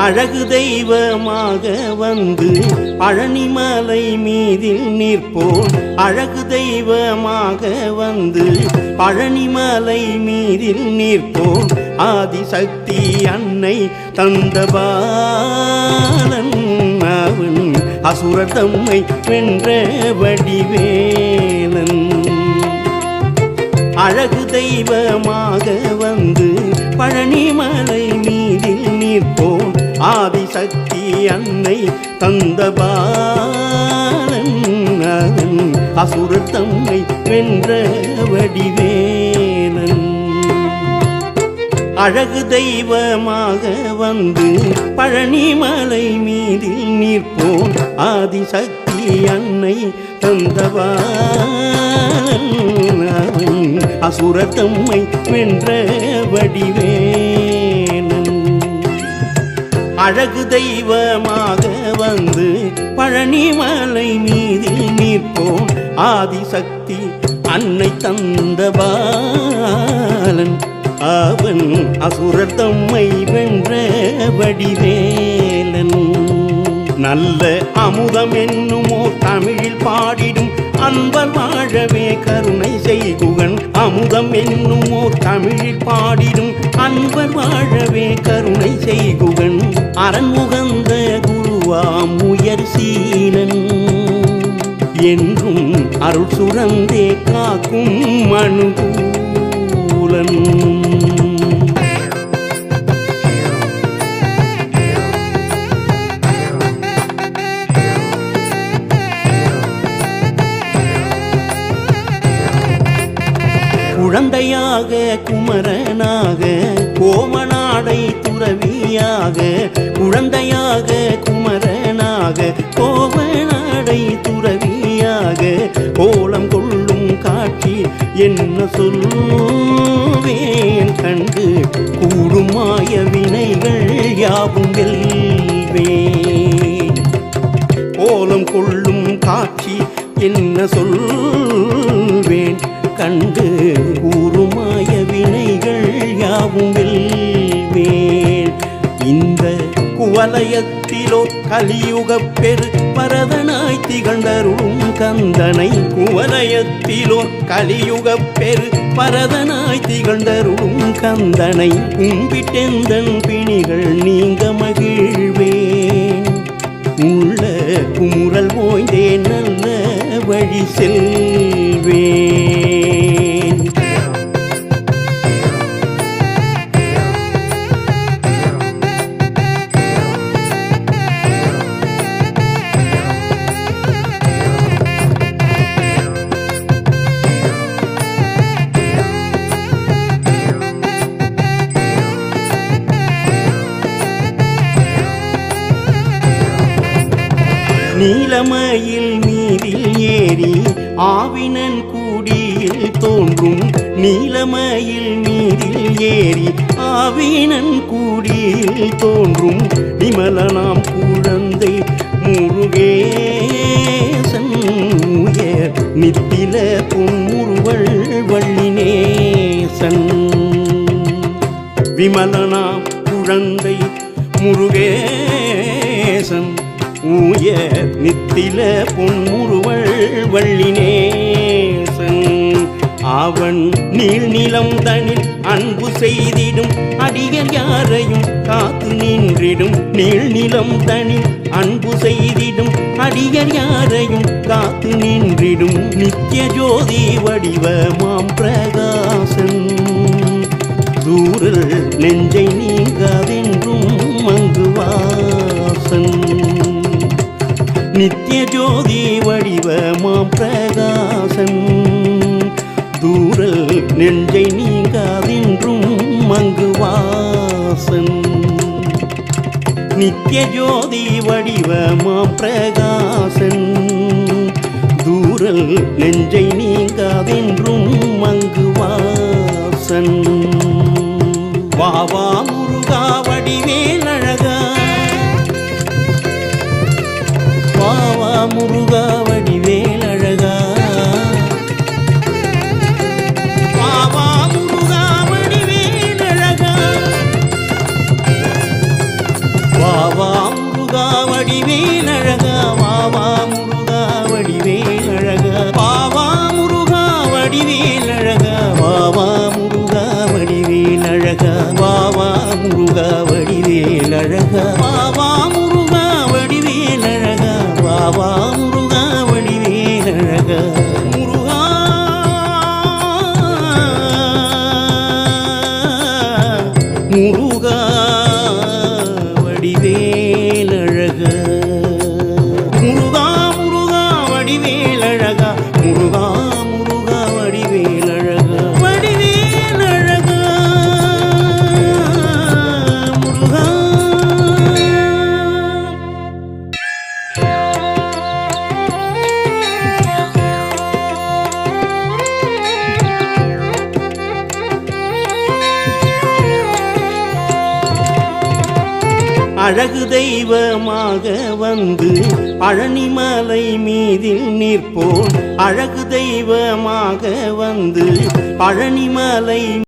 அழகு தெய்வமாக வந்து பழனிமலை மீதில் நிற்போம். அழகு தெய்வமாக வந்து பழனிமலை மீதில் நிற்போம். ஆதிசக்தி அன்னை தந்த பாலன் அவன் அசுரர் தம்மை வென்ற வடிவேலன். அழகு தெய்வமாக வந்து பழனிமலை மீதில் நிற்போம். ஆதிசக்தி அன்னை தந்த பாலன் அவன் அசுரர் தம்மை வென்ற வடிவேலன். அழகு தெய்வமாக வந்து பழனிமலை மீதில் நிற்போம். ஆதிசக்தி அன்னை தந்தவான் அசுரர் தம்மை வென்ற வடிவேலன். அழகு தெய்வமாக வந்து பழனிமலை மீதில் நிற்போம். ஆதிசக்தி அன்னை தந்தவான் அவன் அசுரர் தம்மை வென்ற வடிவேலன். நல்ல அமுதம் என்னுமோ தமிழில் பாடிடும் அன்பர் வாழவே கருணை செய்குகன். அமுதம் என்னுமோ தமிழில் பாடிடும் அன்பர் வாழவே கருணை செய்குகன். அரண்முகந்த குருவாம் உயர் சீலன் என்றும் அருள் சுரந்தே காக்கும் மனுகூலன். குழந்தையாக குமரனாக கோமநாடை துறவியாக. குழந்தையாக குமரனாக கோமநாடை துறவியாக. கோலம் கொள்ளும் காட்சி என்ன சொல்வேன் கண்டு கூடும் மாய வினைகள் யாவும் வெல்வேன். கோலம் கொள்ளும் காட்சி என்ன சொல்வேன் கண்டு கூறுமாய வினைகள் யாவும் வெல்வேன். இந்த குவலயத்திலோ கலியுகப் பெரு பரதனாய் திகழ்ந்தருளும் கந்தனை. குவலயத்திலோ கலியுகப் பெரு பரதனாய் திகழ்ந்தருளும் கந்தனை. கும்பிட்டெந்தன் பிணிகள் நீங்க மகிழ்வேன். உள்ள குமுறல் ஓய்ந்தே நல்ல வழி செல்வேன். நீலமயில் மீதில் ஏறி ஆவினன் கூடியில் தோன்றும். நீலமயில் மீதில் ஏறி ஆவினன் கூடியில் தோன்றும். நிமலனாம் குழந்தை முருகேசன் உயர் நித்தில பொன்முறுவள் வள்ளினேசன். விமலனாம் குழந்தை முருகேசன் ஊய நித்தில பொன்முறுவள் வள்ளினேசன். அவன் நீள்நிலம் தனில் அன்பு செய்திடும் அடியர் யாரையும் காத்து நின்றிடும். நீள்நிலம் தனில் அன்பு செய்திடும் அடியர் யாரையும் காத்து நின்றிடும். நித்திய ஜோதி வடிவமாம் பிரகாசன். தூரல் நெஞ்சை நீங்காதென்றும் மங்குவாசன். நித்திய ஜோதி வடிவமாம் பிரகாசன். தூரல் நெஞ்சை நீங்காதென்றும் மங்குவாசன். நித்திய ஜோதி வடிவமாம் பிரகாசன். தூரல் நெஞ்சை நீங்காதென்றும் மங்குவாசன். வாவா முருகா வடிவேல் அழகா. வாவா முருகா வடிவேல் அழகா. வாவா முருகா வடிவேல் அழகா. முருகா வடிவேல் அழகா வாவா முருகா வடிவேல் அழகா வாவா முருகா வடிவேல் அழகா முருகா முருகா வடிவேல் அழகா முருகா முருகா வடிவேல் அழகா முருகா முருகா வடிவேல் அழகா வடிவேல் அழகா முருகா. அழகு தெய்வமாக வந்து பழனிமலை மீதில் நிற்போம் அழகு தெய்வமாக வந்து பழனிமலை